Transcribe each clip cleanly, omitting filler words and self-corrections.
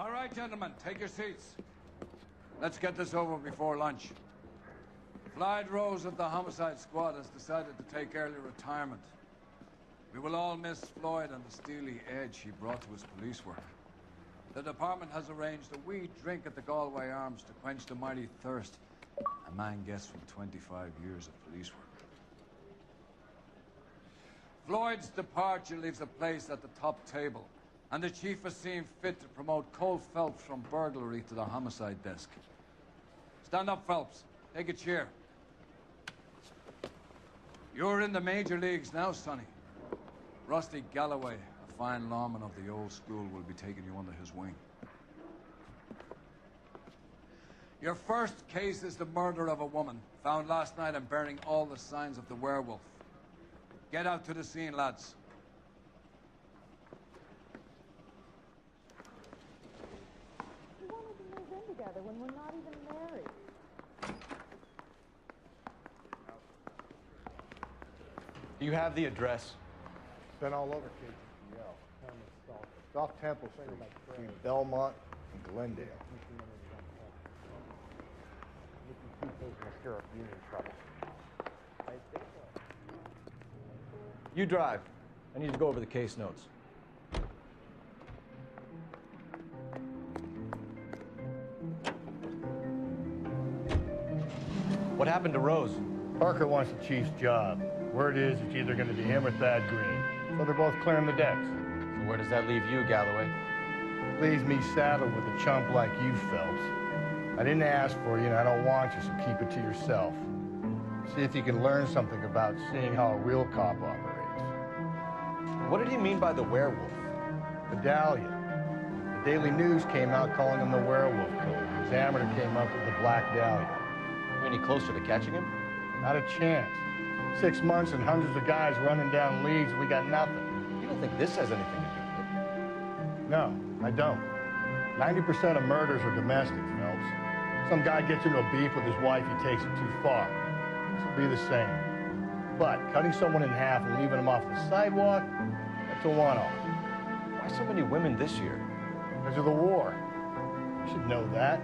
All right, gentlemen, take your seats. Let's get this over before lunch. Floyd Rose of the homicide squad has decided to take early retirement. We will all miss Floyd and the steely edge he brought to his police work. The department has arranged a wee drink at the Galloway Arms to quench the mighty thirst a man gets from 25 years of police work. Floyd's departure leaves a place at the top table, and the chief has seen fit to promote Cole Phelps from burglary to the homicide desk. Stand up, Phelps. Take a chair. You're in the major leagues now, Sonny. Rusty Galloway, a fine lawman of the old school, will be taking you under his wing. Your first case is the murder of a woman, found last night and bearing all the signs of the werewolf. Get out to the scene, lads. We wanted to move in together when we're not even married. Do you have the address? Been all over, kid. It's off Temple Street, between Belmont and Glendale. You drive. I need to go over the case notes. What happened to Rose? Parker wants the chief's job. Word is it's either going to be him or Thad Green. So they're both clearing the decks. So where does that leave you, Galloway? Leaves me saddled with a chump like you, Phelps. I didn't ask for you, and I don't want you, so keep it to yourself. See if you can learn something about seeing how a real cop operates. What did he mean by the werewolf? Medallion. The Daily News came out calling him the werewolf killer. The Examiner came up with the Black Dahlia. Are you any closer to catching him? Not a chance. 6 months and hundreds of guys running down leads, we got nothing. You don't think this has anything to do with it? No, I don't. 90% of murders are domestic, Phelps. Some guy gets into a beef with his wife, he takes it too far. This will be the same. But cutting someone in half and leaving them off the sidewalk, that's a one-off. Why so many women this year? Because of the war. You should know that.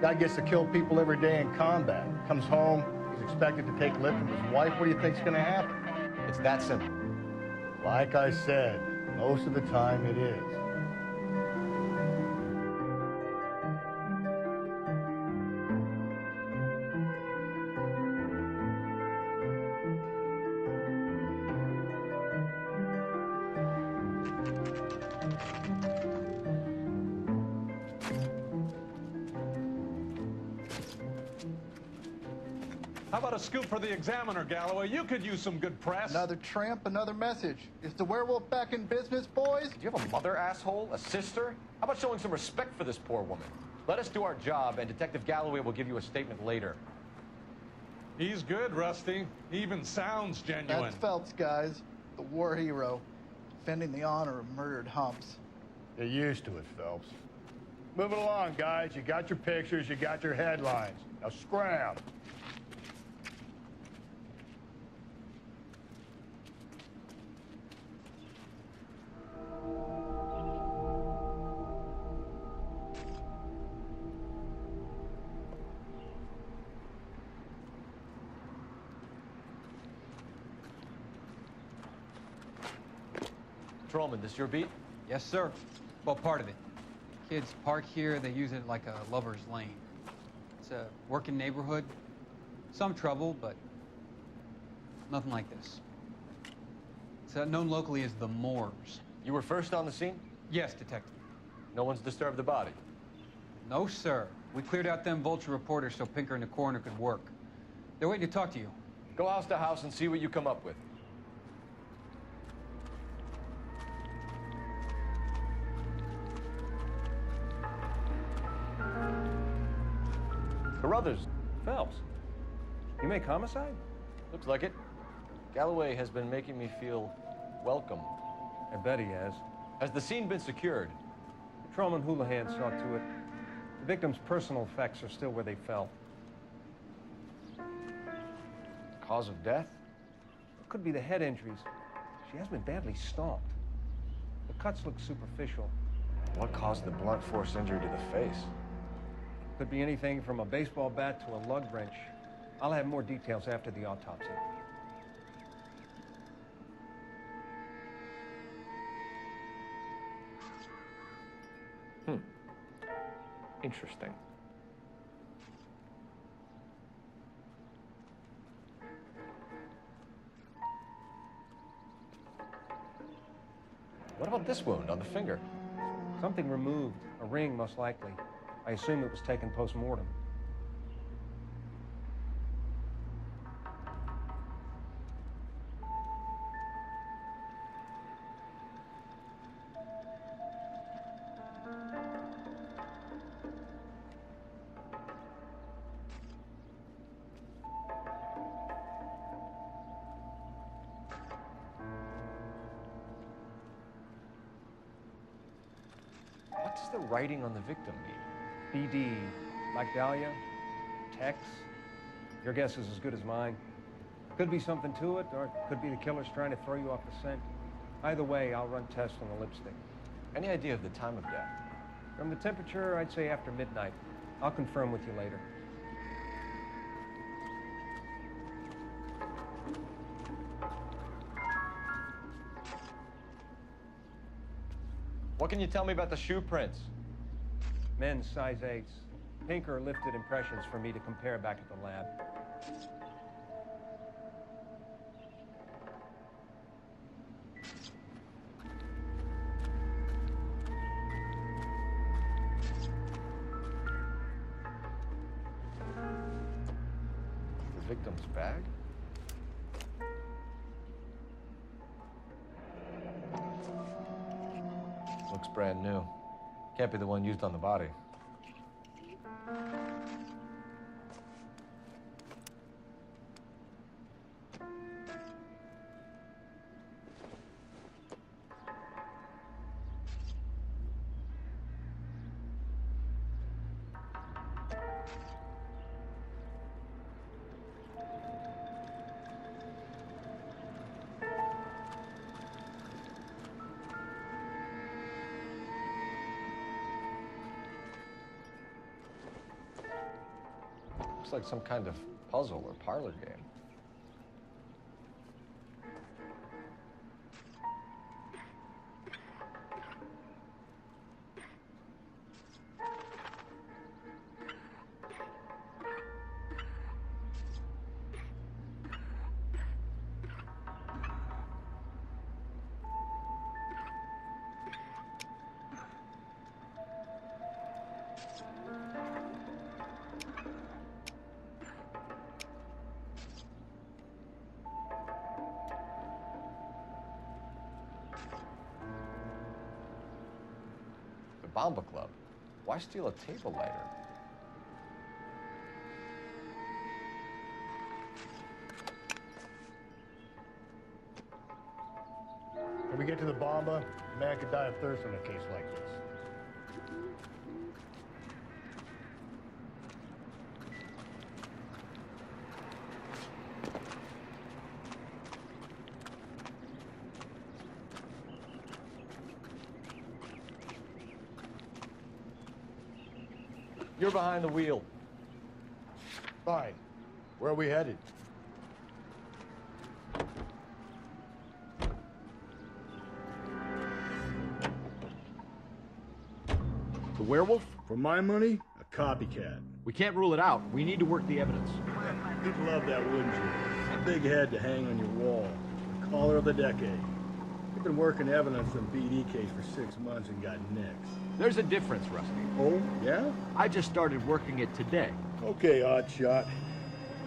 Guy gets to kill people every day in combat. Comes home, he's expected to take lip from his wife. What do you think's gonna happen? It's that simple. Like I said, most of the time it is. How about a scoop for the Examiner, Galloway? You could use some good press. Another tramp, another message. Is the werewolf back in business, boys? Do you have a mother, asshole? A sister? How about showing some respect for this poor woman? Let us do our job, and Detective Galloway will give you a statement later. He's good, Rusty. He even sounds genuine. That's Phelps, guys. The war hero. Defending the honor of murdered humps. Get used to it, Phelps. Move it along, guys. You got your pictures, you got your headlines. Now scram. Patrolman, this your beat? Yes, sir. Well, part of it. Kids park here, they use it like a lover's lane. It's a working neighborhood. Some trouble, but nothing like this. It's known locally as the Moors. You were first on the scene? Yes, detective. No one's disturbed the body? No, sir. We cleared out them vulture reporters so Pinker and the coroner could work. They're waiting to talk to you. Go house to house and see what you come up with. Carruthers. Phelps, you make homicide? Looks like it. Galloway has been making me feel welcome. I bet he has. Has the scene been secured? Patrolman Houlihan saw to it. The victim's personal effects are still where they fell. Cause of death? It could be the head injuries. She has been badly stomped. The cuts look superficial. What caused the blunt force injury to the face? Could be anything from a baseball bat to a lug wrench. I'll have more details after the autopsy. Interesting. What about this wound on the finger? Something removed. A ring, most likely. I assume it was taken post-mortem. What does the writing on the victim mean? BD, like Dahlia, Tex. Your guess is as good as mine. Could be something to it, or it could be the killer's trying to throw you off the scent. Either way, I'll run tests on the lipstick. Any idea of the time of death? From the temperature, I'd say after midnight. I'll confirm with you later. What can you tell me about the shoe prints? Men's size 8s. Pink or lifted impressions for me to compare back at the lab. The victim's bag? Looks brand new. Can't be the one used on the body. Looks like some kind of puzzle or parlor game. Bomba Club. Why steal a table lighter? When we get to the Bomba, a man could die of thirst in a case like this. You're behind the wheel. Fine. Where are we headed? The werewolf? For my money, a copycat. We can't rule it out. We need to work the evidence. You'd love that, wouldn't you? A big head to hang on your wall. The caller of the decade. You've been working evidence on BD case for 6 months and got nicks. There's a difference, Rusty. Oh, yeah? I just started working it today. Okay, oddshot.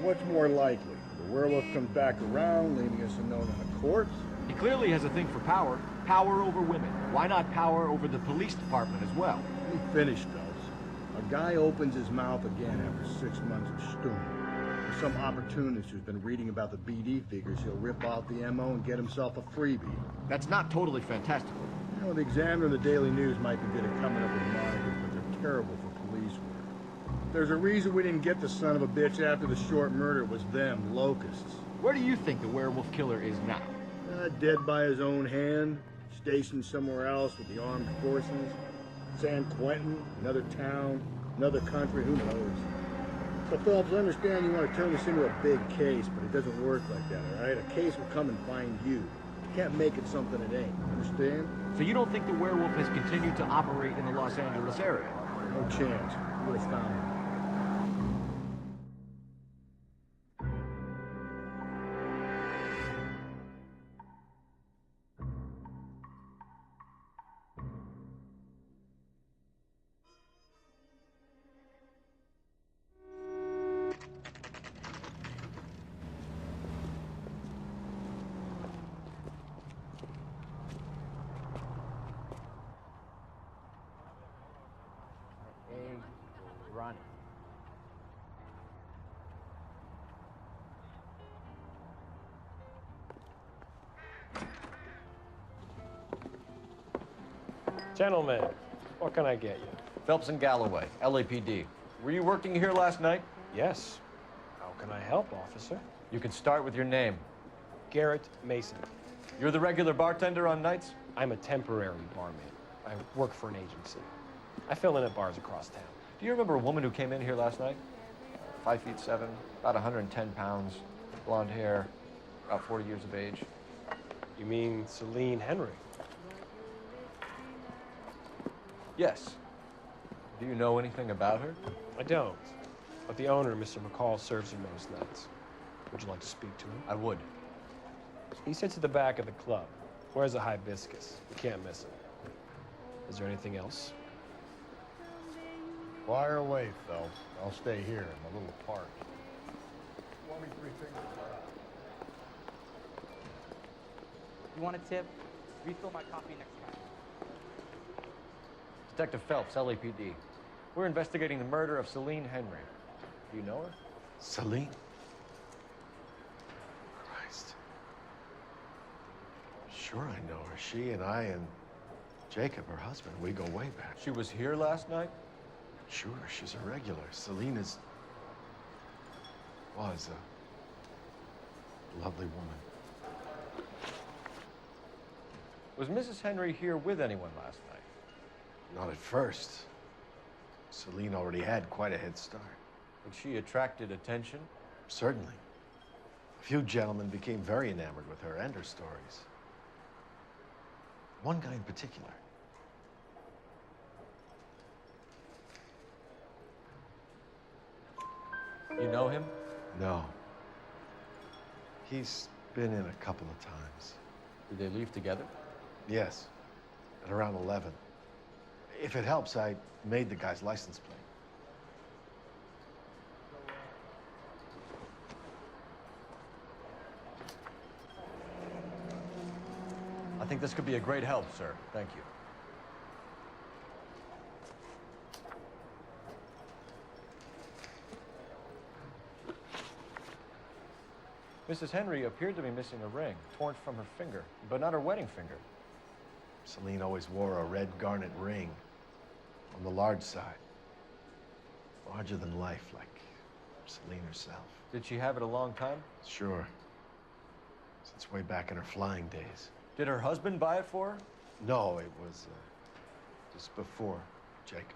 What's more likely? The werewolf comes back around, leaving us a note on a corpse? He clearly has a thing for power. Power over women. Why not power over the police department as well? Let me finish, Phelps. A guy opens his mouth again after 6 months of stewing. There's some opportunist who's been reading about the BD figures. He'll rip out the MO and get himself a freebie. That's not totally fantastical. You know, the Examiner and the Daily News might be good at coming up with monikers, but they're terrible for police work. There's a reason we didn't get the son of a bitch after the short murder. It was them, locusts. Where do you think the werewolf killer is now? Dead by his own hand, stationed somewhere else with the armed forces. San Quentin, another town, another country, who knows? So, Phelps, I understand you want to turn this into a big case, but it doesn't work like that, all right? A case will come and find you. You can't make it something it ain't, understand? So you don't think the werewolf has continued to operate in the Los Angeles area? No chance. You would have found him. Run. Gentlemen, what can I get you? Phelps and Galloway, LAPD. Were you working here last night? Yes. How can I help, officer? You can start with your name. Garrett Mason. You're the regular bartender on nights? I'm a temporary barman. I work for an agency. I fill in at bars across town. Do you remember a woman who came in here last night? 5'7", about 110 pounds, blonde hair, about 40 years of age. You mean Celine Henry? Yes. Do you know anything about her? I don't. But the owner, Mr. McCall, serves her most nights. Would you like to speak to him? I would. He sits at the back of the club. Wears a hibiscus. You can't miss him. Is there anything else? Fire away, Phelps. I'll stay here in my little park. Want me 3 fingers? You want a tip? Refill my coffee next time. Detective Phelps, LAPD. We're investigating the murder of Celine Henry. Do you know her? Celine? Christ. Sure I know her. She and I and Jacob, her husband, we go way back. She was here last night? Sure, she's a regular. Celine was a lovely woman. Was Mrs. Henry here with anyone last night? Not at first. Celine already had quite a head start. Think she attracted attention? Certainly. A few gentlemen became very enamored with her and her stories. One guy in particular. You know him? No. He's been in a couple of times. Did they leave together? Yes, at around 11. If it helps, I made the guy's license plate. I think this could be a great help, sir. Thank you. Mrs. Henry appeared to be missing a ring, torn from her finger, but not her wedding finger. Celine always wore a red garnet ring on the large side. Larger than life, like Celine herself. Did she have it a long time? Sure. Since way back in her flying days. Did her husband buy it for her? No, it was just before Jacob.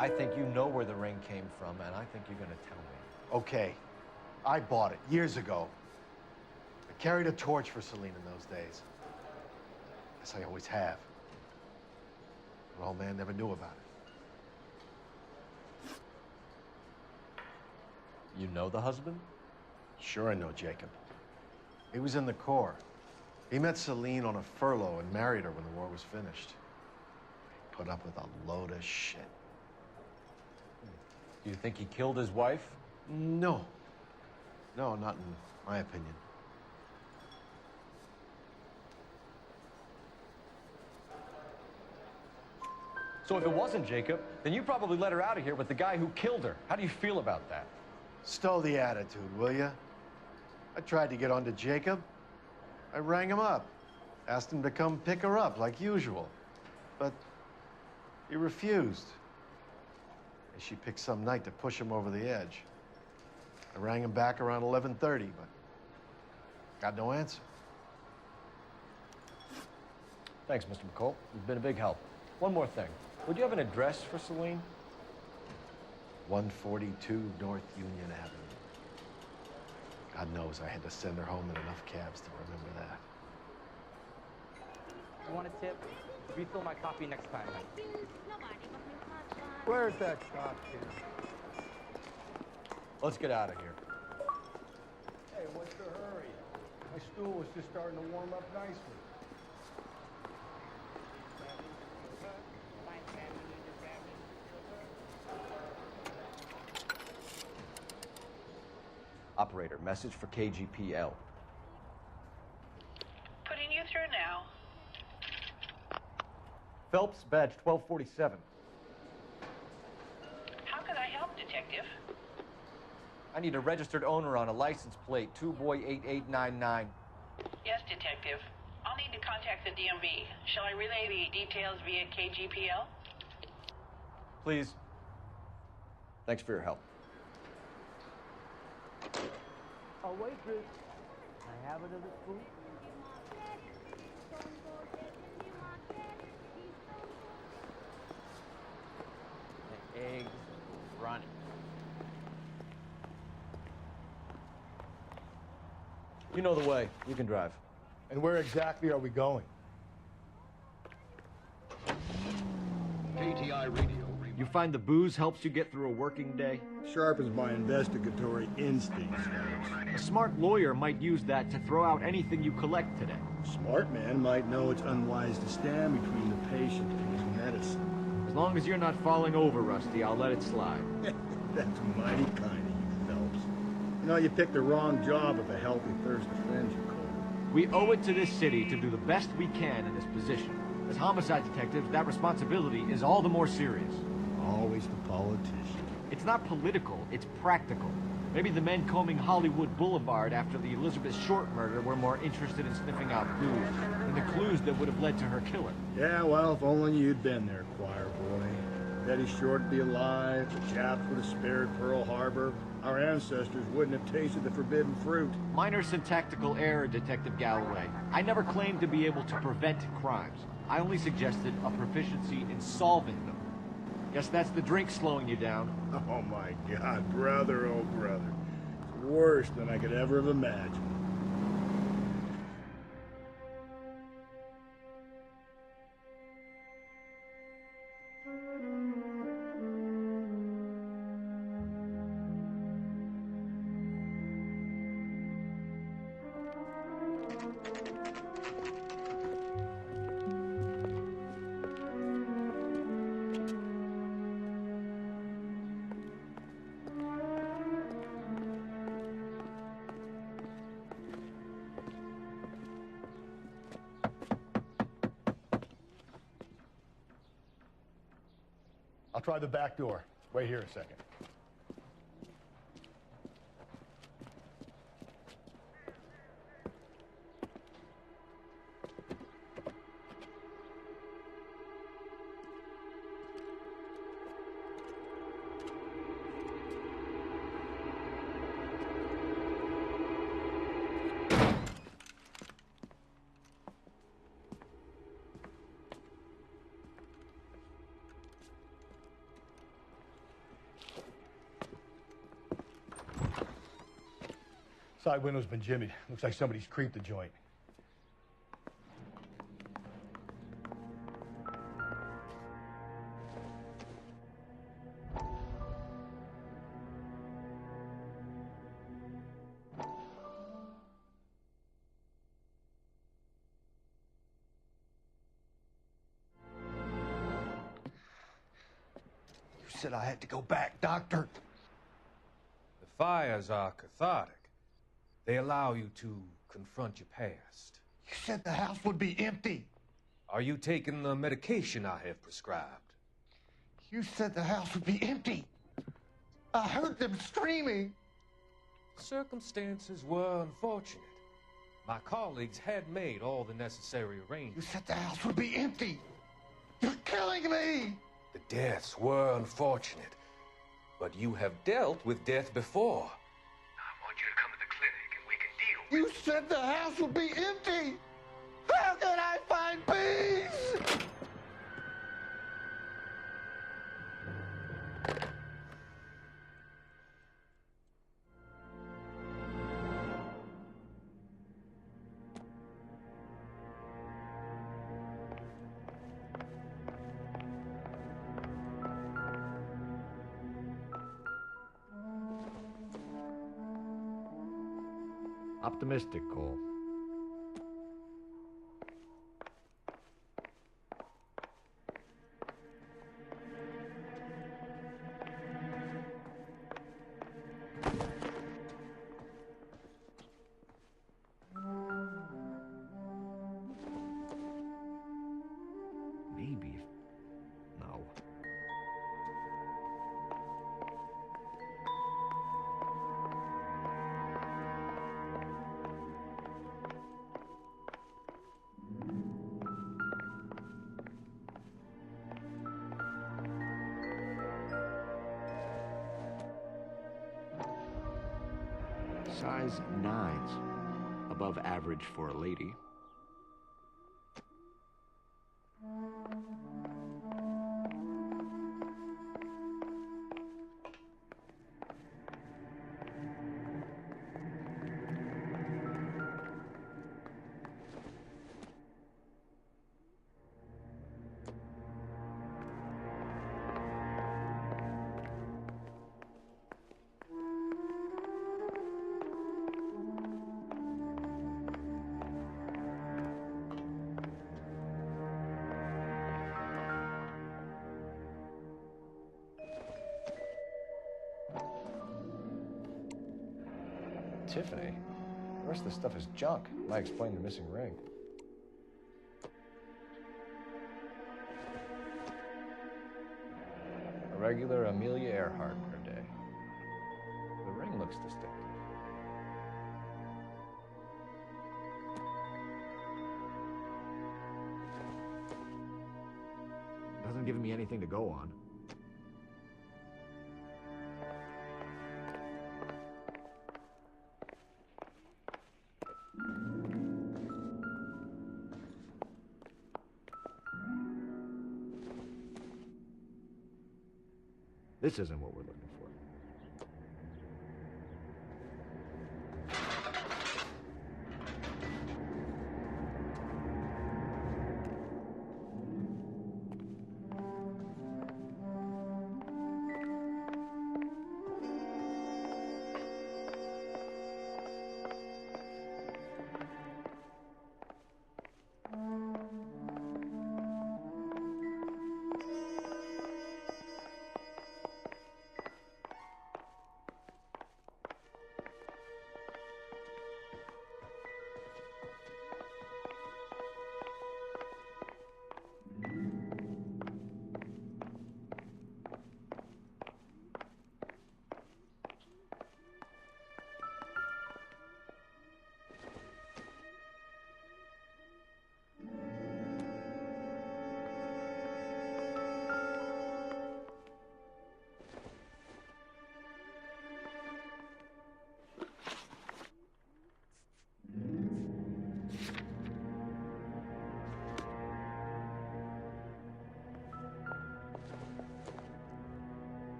I think you know where the ring came from, and I think you're gonna tell me. Okay, I bought it years ago. I carried a torch for Celine in those days. As I always have. Her old man never knew about it. You know the husband? Sure I know Jacob. He was in the Corps. He met Celine on a furlough and married her when the war was finished. He put up with a load of shit. Do you think he killed his wife? No. No, not in my opinion. So if it wasn't Jacob, then you probably let her out of here with the guy who killed her. How do you feel about that? Stow the attitude, will ya? I tried to get onto Jacob. I rang him up. Asked him to come pick her up, like usual. But he refused. And she picked some night to push him over the edge. I rang him back around 11:30, but got no answer. Thanks, Mr. McCall. You've been a big help. One more thing. Would you have an address for Celine? 142 North Union Avenue. God knows I had to send her home in enough cabs to remember that. You want a tip? Refill my coffee next time. Where's that cocktail? Let's get out of here. Hey, what's the hurry? My stool was just starting to warm up nicely. Operator, message for KGPL. Putting you through now. Phelps, badge 1247. How can I help, Detective? I need a registered owner on a license plate, 2boy8899. Yes, Detective. I'll need to contact the DMV. Shall I relay the details via KGPL? Please. Thanks for your help. A waitress. I have it in the spoon. The eggs running. You know the way. You can drive. And where exactly are we going? KTI Radio. You find the booze helps you get through a working day? Sharpens my investigatory instincts, Phelps. A smart lawyer might use that to throw out anything you collect today. Smart man might know it's unwise to stand between the patient and his medicine. As long as you're not falling over, Rusty, I'll let it slide. That's mighty kind of you, Phelps. You know, you picked the wrong job if a healthy thirst offends you, Cole. We owe it to this city to do the best we can in this position. As homicide detectives, that responsibility is all the more serious. Always the politician. It's not political, it's practical. Maybe the men combing Hollywood Boulevard after the Elizabeth Short murder were more interested in sniffing out booze than the clues that would have led to her killer. Yeah, well, if only you'd been there, choir boy. Betty Short would be alive, the Japs would have spared Pearl Harbor, our ancestors wouldn't have tasted the forbidden fruit. Minor syntactical error, Detective Galloway. I never claimed to be able to prevent crimes. I only suggested a proficiency in solving them. Guess that's the drink slowing you down. Oh my God, brother, oh brother. It's worse than I could ever have imagined. I'll try the back door. Wait here a second. Side window's been jimmied. Looks like somebody's creeped the joint. You said I had to go back, Doctor. The fires are cathartic. They allow you to confront your past. You said the house would be empty. Are you taking the medication I have prescribed? You said the house would be empty. I heard them screaming. Circumstances were unfortunate. My colleagues had made all the necessary You arrangements. said the house would be empty. You're killing me. The deaths were unfortunate, but you have dealt with death before. You said the house would be empty. How can I find peace? Optimistic, Cole. Maybe. No. Size 9s. Above average for a lady. Tiffany? The rest of the stuff is junk. Might explain the missing ring. A regular Amelia Earhart per day. The ring looks distinctive. Doesn't give me anything to go on. This isn't what we're looking for.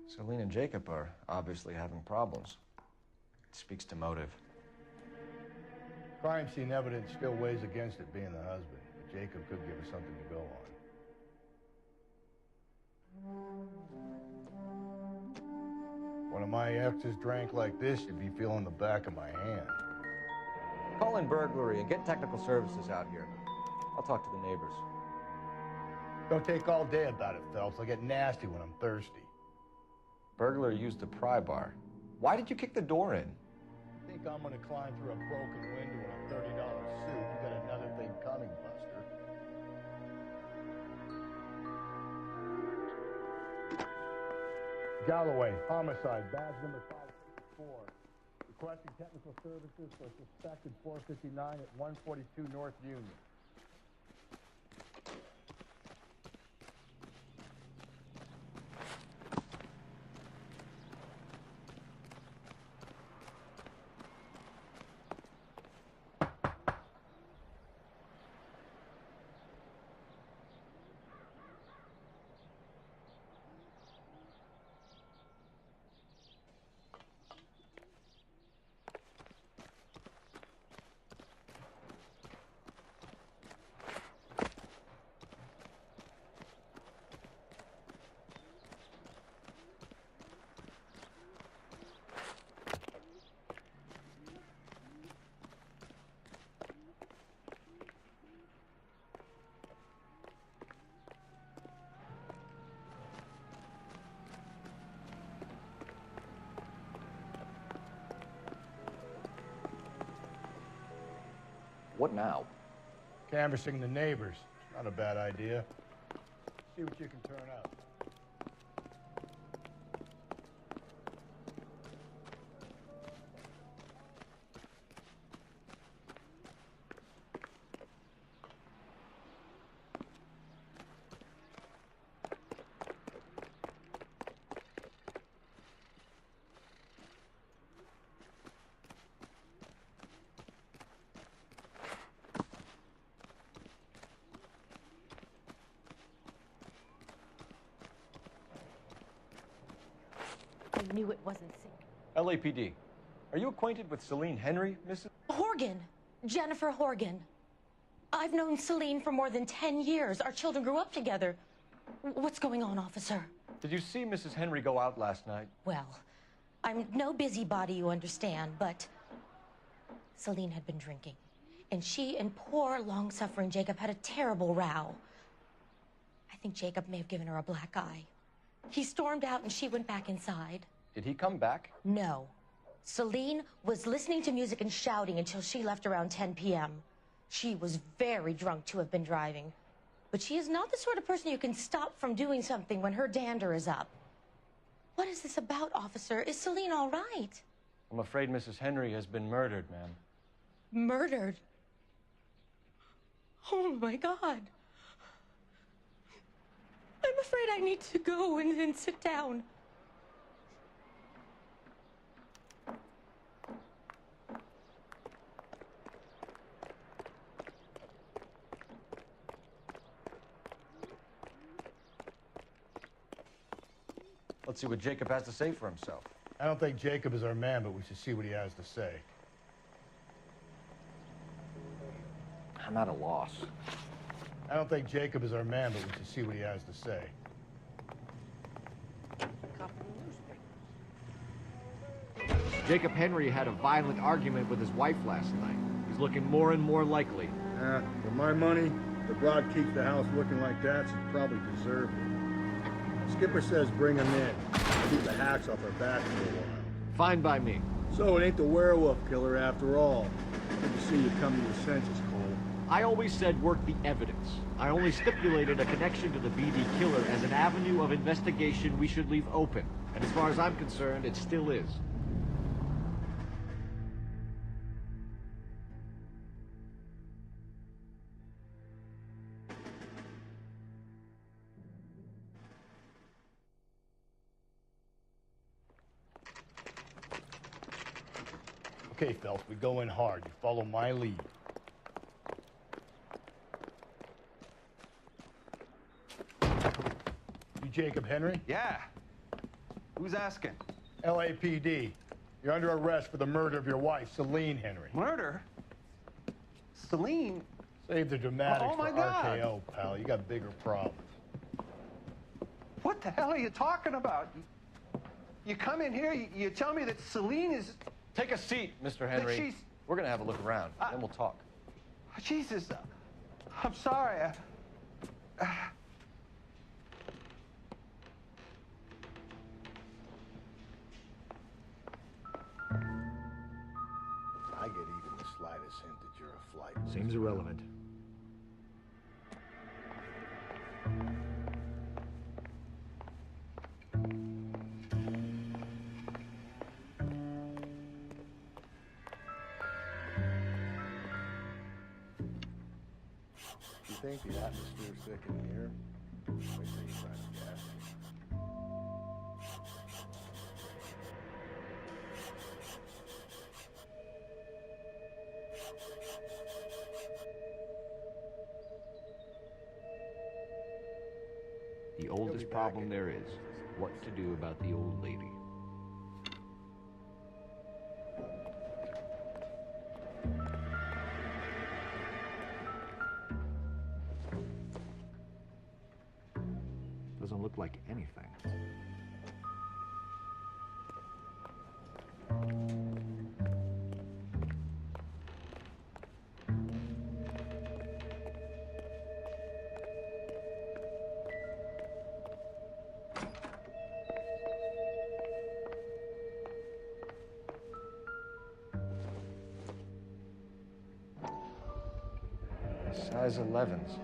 Celine and Jacob are obviously having problems. It speaks to motive. Crime scene evidence still weighs against it being the husband, but Jacob could give us something to go on. One of my exes drank like this, you'd be feeling the back of my hand. Call in burglary and get technical services out here. I'll talk to the neighbors. Don't take all day about it, Phelps. I'll get nasty when I'm thirsty. Burglar used the pry bar. Why did you kick the door in? Think I'm gonna climb through a broken window in a $30 suit? You got another thing coming, Buster. Galloway, homicide, badge number 564. Requesting technical services for suspected 459 at 142 North Union. What now? Canvassing the neighbors. Not a bad idea. See what you can turn out. I knew it wasn't sick. LAPD. Are you acquainted with Celine Henry, Mrs.? Horgan. Jennifer Horgan. I've known Celine for more than 10 years. Our children grew up together. What's going on, officer? Did you see Mrs. Henry go out last night? Well, I'm no busybody, you understand, but Celine had been drinking. And she and poor, long-suffering Jacob had a terrible row. I think Jacob may have given her a black eye. He stormed out and she went back inside. Did he come back? No. Celine was listening to music and shouting until she left around 10 p.m. She was very drunk to have been driving. But she is not the sort of person you can stop from doing something when her dander is up. What is this about, officer? Is Celine all right? I'm afraid Mrs. Henry has been murdered, ma'am. Murdered? Oh, my God. I'm afraid I need to go and sit down. Let's see what Jacob has to say for himself. I don't think Jacob is our man, but we should see what he has to say. I'm at a loss. I don't think Jacob is our man, but we should see what he has to say. Jacob Henry had a violent argument with his wife last night. He's looking more and more likely. For my money, if the broad keeps the house looking like that, she probably deserved it. Skipper says bring him in. Keep the hacks off our backs for a while. Fine by me. So it ain't the werewolf killer after all. Good to see you come to your senses, Cole. I always said work the evidence. I only stipulated a connection to the BD killer as an avenue of investigation we should leave open. And as far as I'm concerned, it still is. Okay, Phelps, we go in hard. You follow my lead. You Jacob Henry? Yeah. Who's asking? LAPD. You're under arrest for the murder of your wife, Celine Henry. Murder? Celine? Save the dramatics Oh, my for God. RKO, pal. You got bigger problems. What the hell are you talking about? You come in here, you tell me that Celine is... Take a seat, Mr. Henry. We're gonna have a look around, then we'll talk. Jesus, I'm sorry. I get even the slightest hint that you're a flight. Seems irrelevant. You think the atmosphere's thick in here? Wait till you try to gas me. The oldest problem there is, what to do about the old lady. Doesn't look like anything. Size 11s.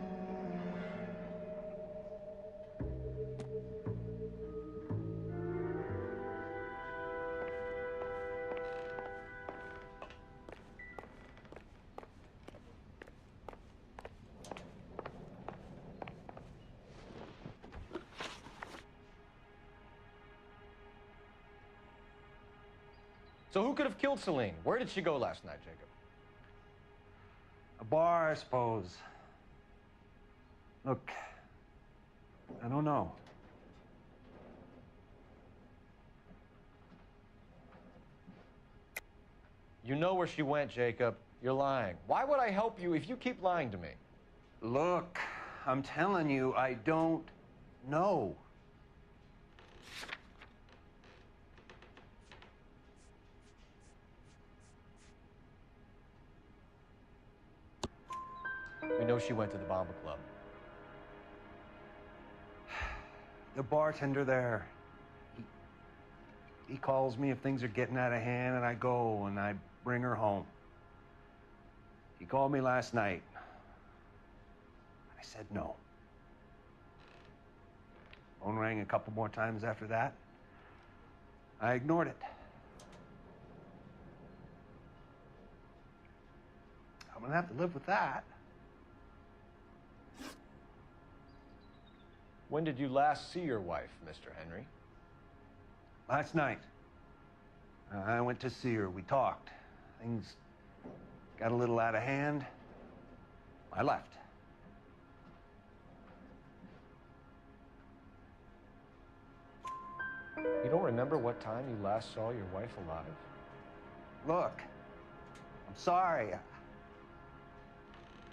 So who could have killed Celine? Where did she go last night, Jacob? A bar, I suppose. Look, I don't know. You know where she went, Jacob. You're lying. Why would I help you if you keep lying to me? Look, I'm telling you, I don't know. We know she went to the Bomba Club. The bartender there, he calls me if things are getting out of hand, and I go and I bring her home. He called me last night. I said no. Phone rang a couple more times after that. I ignored it. I'm gonna have to live with that. When did you last see your wife, Mr. Henry? Last night. I went to see her. We talked. Things got a little out of hand. I left. You don't remember what time you last saw your wife alive? Look, I'm sorry.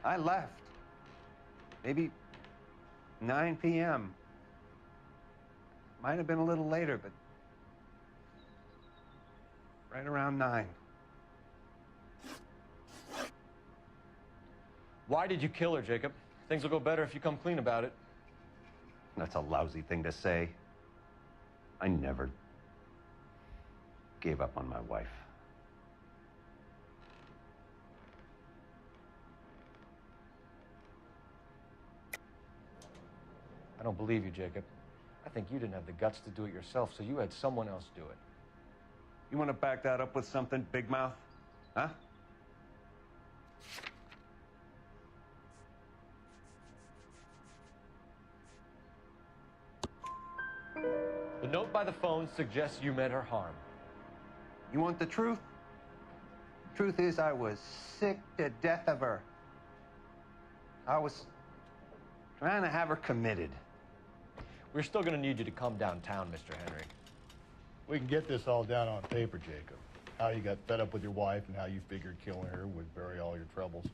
I left. Maybe 9 p.m. Might have been a little later, but right around 9. Why did you kill her, Jacob? Things will go better if you come clean about it. That's a lousy thing to say. I never gave up on my wife. I don't believe you, Jacob. I think you didn't have the guts to do it yourself, so you had someone else do it. You want to back that up with something, Big Mouth? Huh? The note by the phone suggests you meant her harm. You want the truth? Truth is, I was sick to death of her. I was trying to have her committed. We're still going to need you to come downtown, Mr. Henry. We can get this all down on paper, Jacob. How you got fed up with your wife and how you figured killing her would bury all your troubles.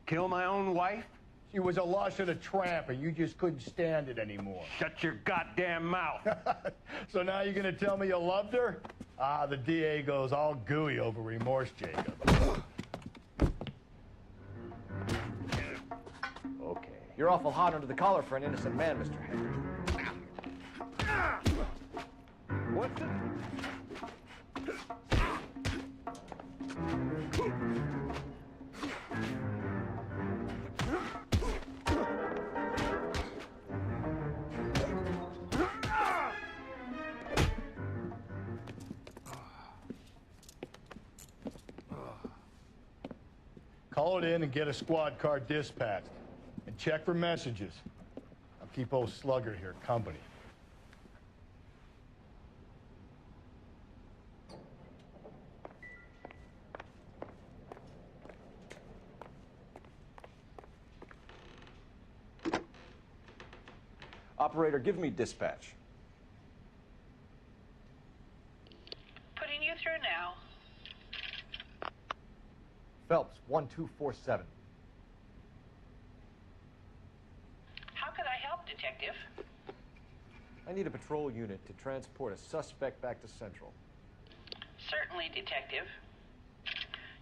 Kill my own wife? She was a lush and a tramp, and you just couldn't stand it anymore. Shut your goddamn mouth. So now you're gonna tell me you loved her? Ah, the DA goes all gooey over remorse, Jacob. Okay. You're awful hot under the collar for an innocent man, Mr. Henry. What's it? Call it in and get a squad car dispatched. And check for messages. I'll keep old Slugger here company. Operator, give me dispatch. Putting you through now. Phelps, 1247. How could I help, Detective? I need a patrol unit to transport a suspect back to Central. Certainly, Detective.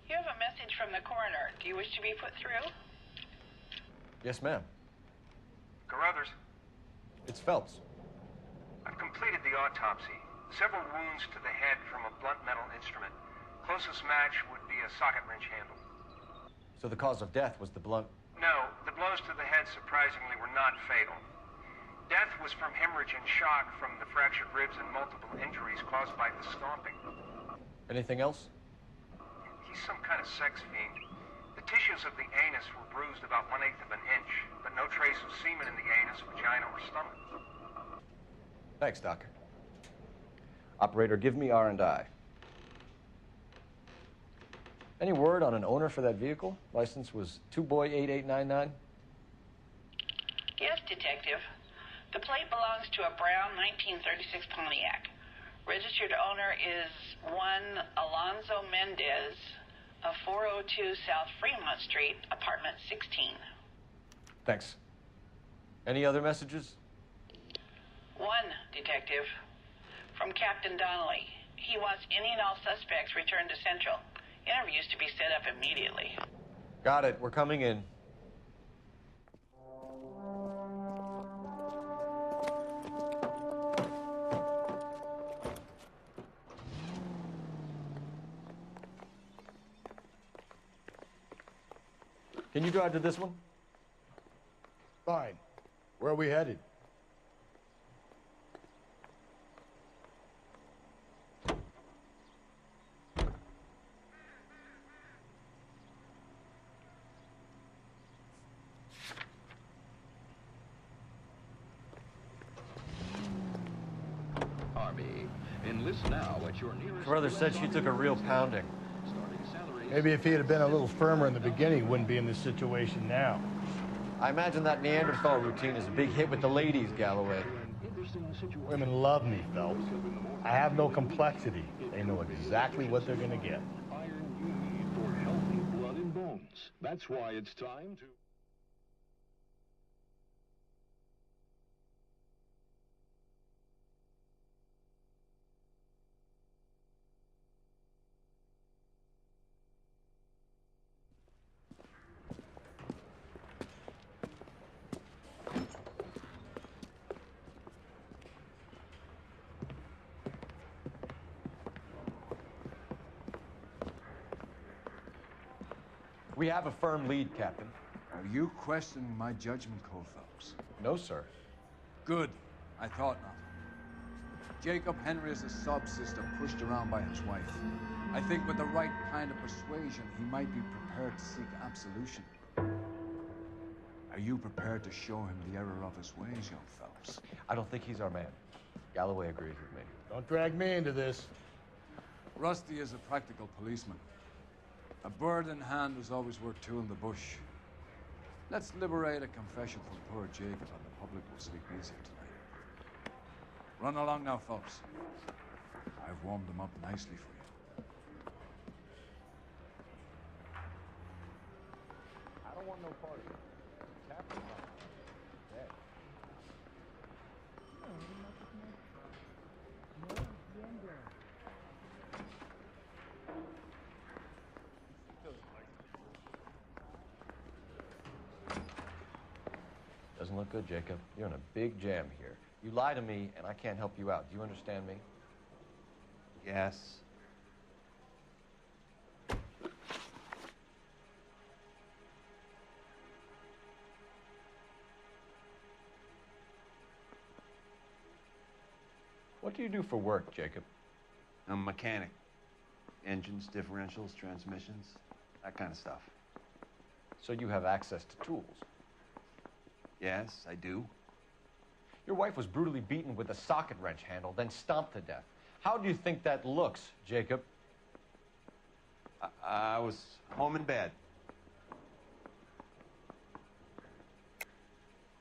You have a message from the coroner. Do you wish to be put through? Yes, ma'am. Carruthers, It's Phelps. I've completed the autopsy. Several wounds to the head from a blunt metal instrument. Closest match would be a socket wrench handle. So the cause of death was the blunt No, the blows to the head surprisingly were not fatal. Death was from hemorrhage and shock from the fractured ribs and multiple injuries caused by the stomping. Anything else? He's some kind of sex fiend. The tissues of the anus were bruised about 1/8 of an inch, but no trace of semen in the anus, vagina, or stomach. Thanks, Doctor. Operator, give me R&I. Any word on an owner for that vehicle? License was 2boy8899. Yes, Detective. The plate belongs to a brown 1936 Pontiac. Registered owner is one Alonzo Mendez of 402 South Fremont Street, apartment 16. Thanks. Any other messages? One, Detective. From Captain Donnelly. He wants any and all suspects returned to Central. Interviews to be set up immediately. Got it. We're coming in. Can you drive to this one? Fine. Where are we headed? Enlist now at your nearest. Brother said she took a real pounding. Maybe if he had been a little firmer in the beginning, he wouldn't be in this situation now. I imagine that Neanderthal routine is a big hit with the ladies, Galloway. Women love me, Phelps. I have no complexity. They know exactly what they're gonna get. Iron you need for healthy blood and bones. That's why it's time to. We have a firm lead, Captain. Are you questioning my judgment call, Phelps? No, sir. Good. I thought not. Jacob Henry is a sub-sister pushed around by his wife. I think with the right kind of persuasion, he might be prepared to seek absolution. Are you prepared to show him the error of his ways, young Phelps? I don't think he's our man. Galloway agrees with me. Don't drag me into this. Rusty is a practical policeman. A bird in hand was always worth two in the bush. Let's liberate a confession from poor Jacob, and the public will sleep easier tonight. Run along now, Phelps. I've warmed them up nicely for you. I don't want no part of it. Captain, dead. Doesn't look good, Jacob. You're in a big jam here. You lie to me, and I can't help you out. Do you understand me? Yes. What do you do for work, Jacob? I'm a mechanic. Engines, differentials, transmissions, that kind of stuff. So you have access to tools? Yes, I do. Your wife was brutally beaten with a socket wrench handle, then stomped to death. How do you think that looks, Jacob? I was home in bed.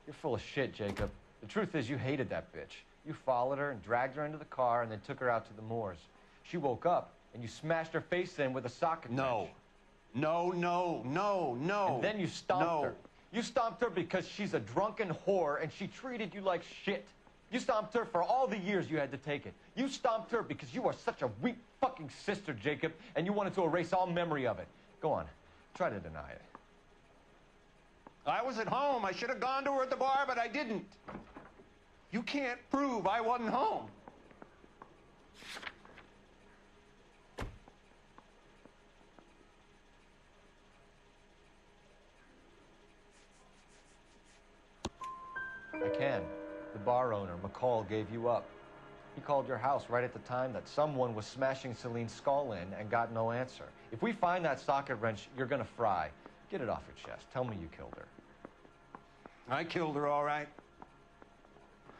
You're full of shit, Jacob. The truth is you hated that bitch. You followed her and dragged her into the car and then took her out to the moors. She woke up and you smashed her face in with a socket wrench. No. No. And then you stomped her. You stomped her because she's a drunken whore and she treated you like shit. You stomped her for all the years you had to take it. You stomped her because you are such a weak fucking sister, Jacob, and you wanted to erase all memory of it. Go on. Try to deny it. I was at home. I should have gone to her at the bar, but I didn't. You can't prove I wasn't home. I can. The bar owner, McCall, gave you up. He called your house right at the time that someone was smashing Celine's skull in and got no answer. If we find that socket wrench, you're gonna fry. Get it off your chest. Tell me you killed her. I killed her, all right.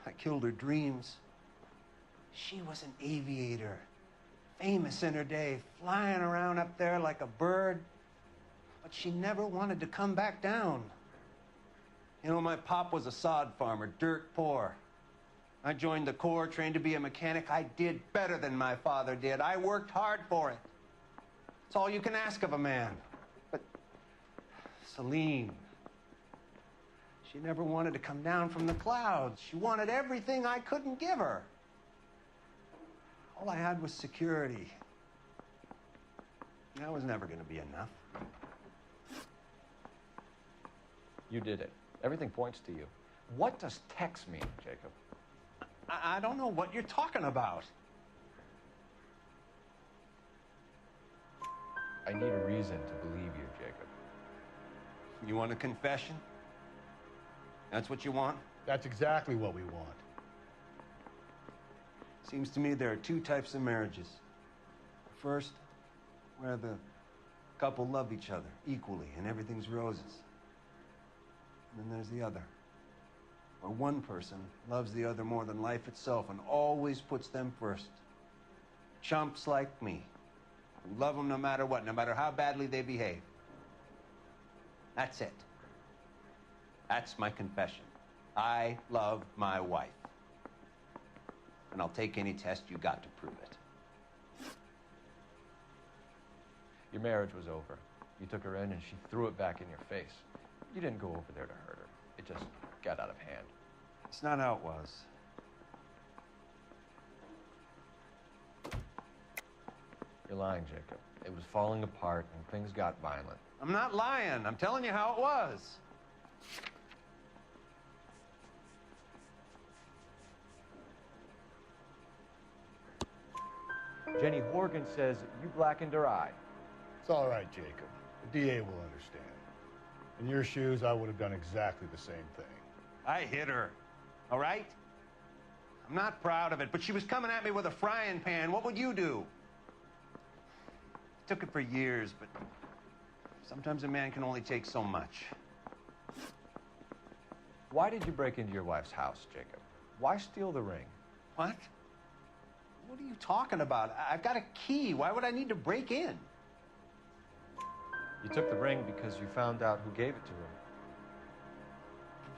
I killed her dreams. She was an aviator, famous in her day, flying around up there like a bird, but she never wanted to come back down. You know, my pop was a sod farmer, dirt poor. I joined the Corps, trained to be a mechanic. I did better than my father did. I worked hard for it. It's all you can ask of a man. But Celine, she never wanted to come down from the clouds. She wanted everything I couldn't give her. All I had was security. That was never going to be enough. You did it. Everything points to you. What does Tex mean, Jacob? I don't know what you're talking about. I need a reason to believe you, Jacob. You want a confession? That's what you want? That's exactly what we want. Seems to me there are two types of marriages. First, where the couple love each other equally and everything's roses. And then there's the other, where one person loves the other more than life itself and always puts them first. Chumps like me, who love them no matter what, no matter how badly they behave. That's it. That's my confession. I love my wife. And I'll take any test you got to prove it. Your marriage was over. You took her in and she threw it back in your face. You didn't go over there to hurt her. It just got out of hand. It's not how it was. You're lying, Jacob. It was falling apart and things got violent. I'm not lying. I'm telling you how it was. Jenny Horgan says you blackened her eye. It's all right, Jacob. The DA will understand. In your shoes, I would have done exactly the same thing. I hit her, all right? I'm not proud of it, but she was coming at me with a frying pan. What would you do? Took it for years, but sometimes a man can only take so much. Why did you break into your wife's house, Jacob? Why steal the ring? What? What are you talking about? I've got a key. Why would I need to break in? You took the ring because you found out who gave it to her.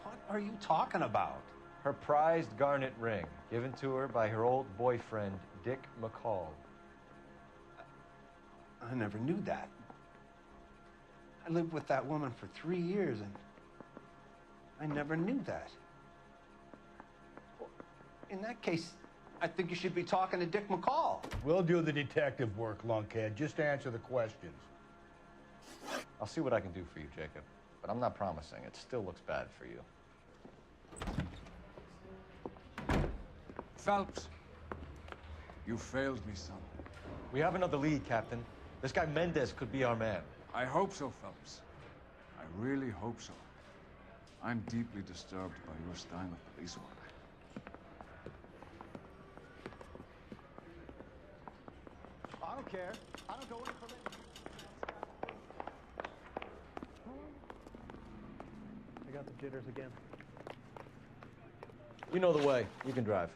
What are you talking about? Her prized garnet ring, given to her by her old boyfriend, Dick McCall. I never knew that. I lived with that woman for 3 years, and I never knew that. Well, in that case, I think you should be talking to Dick McCall. We'll do the detective work, lunkhead. Just answer the questions. I'll see what I can do for you, Jacob. But I'm not promising. It still looks bad for you. Phelps, you failed me, son. We have another lead, Captain. This guy Mendez could be our man. I hope so, Phelps. I really hope so. I'm deeply disturbed by your style of police work. I don't care. I don't go in for it. I got the jitters again. You know the way. You can drive.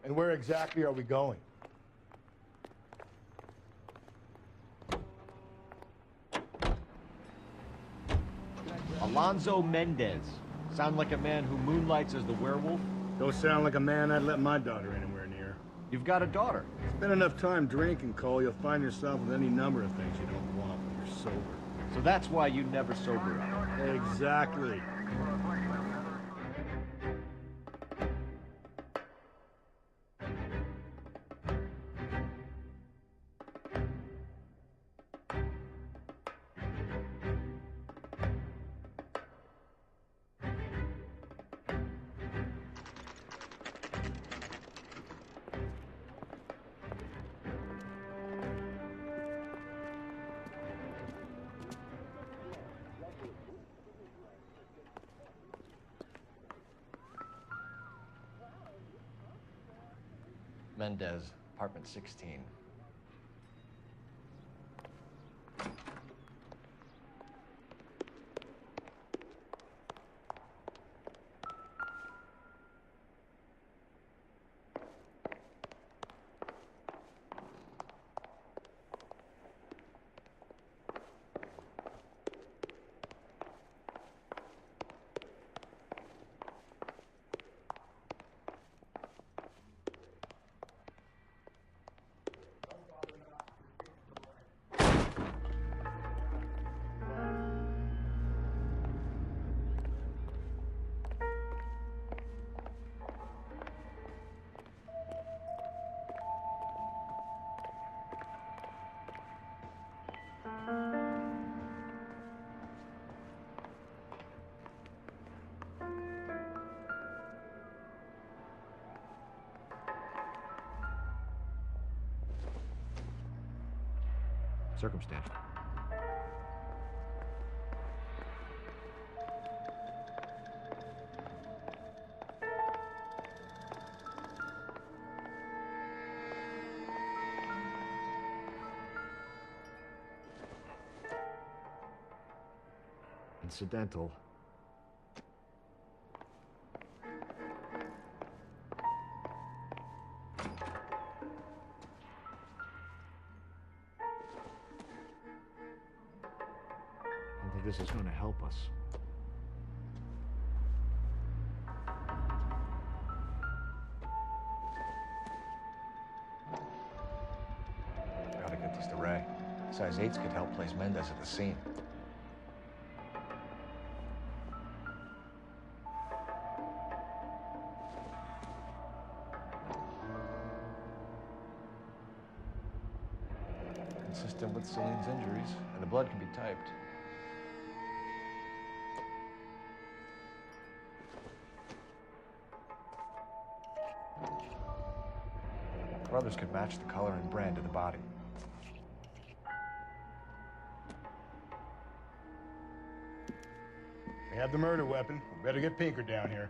And where exactly are we going? Alonzo Mendez. Sound like a man who moonlights as the werewolf? Don't sound like a man I'd let my daughter anywhere near. You've got a daughter. Spend enough time drinking, Cole, you'll find yourself with any number of things you don't want when you're sober. So that's why you never sober up. Exactly. Mendez, apartment 16. Circumstantial. Incidental. I don't think this is going to help us. Gotta get this to Ray. Size 8s could help place Mendez at the scene. Consistent with Celine's injuries, and the blood can be typed. Brothers could match the color and brand of the body. We have the murder weapon. We better get Pinker down here.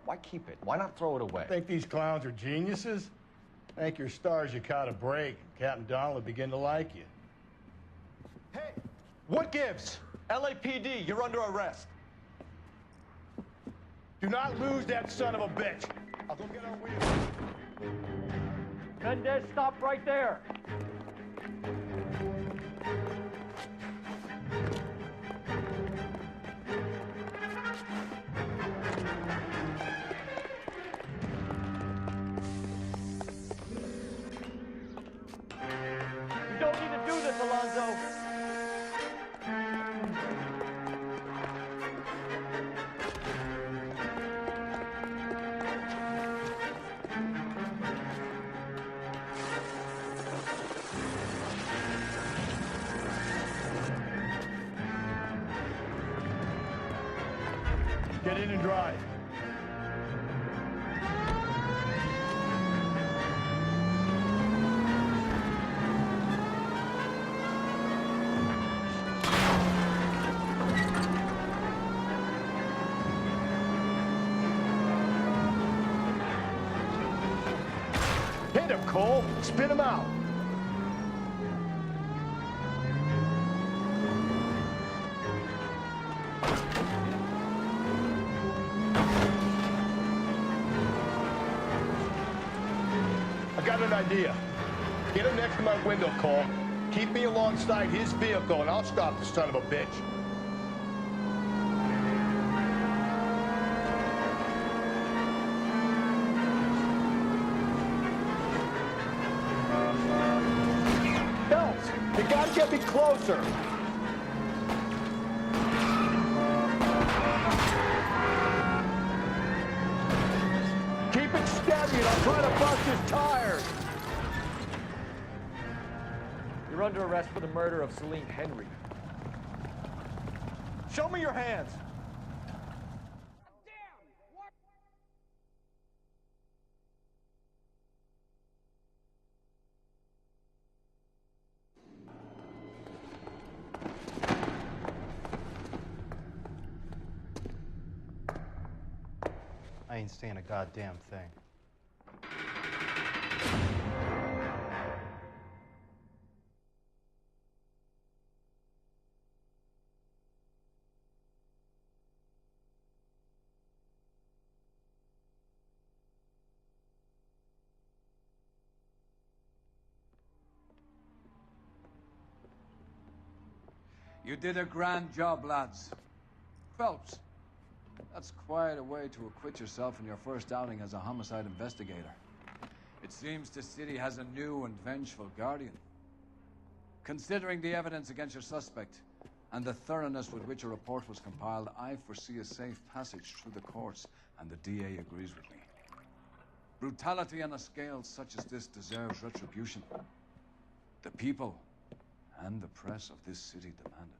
Why keep it? Why not throw it away? Think these clowns are geniuses? Thank your stars you caught a break. Captain Donald will begin to like you. Hey, what gives? LAPD, you're under arrest. Do not lose that son of a bitch. I'll go get our wheels. Mendez, stop right there. You don't need to do this, Alonzo. Get in and drive. Hit him, Cole. Spin him out. I got an idea. Get him next to my window, Cole. Keep me alongside his vehicle, and I'll stop the son of a bitch. Phelps, you gotta get me closer. Keep it steady, and I'll try to bust his tires. You're under arrest for the murder of Celine Henry. Show me your hands. I ain't saying a goddamn thing. You did a grand job, lads. Phelps, that's quite a way to acquit yourself in your first outing as a homicide investigator. It seems the city has a new and vengeful guardian. Considering the evidence against your suspect and the thoroughness with which a report was compiled, I foresee a safe passage through the courts, and the DA agrees with me. Brutality on a scale such as this deserves retribution. The people and the press of this city demand it.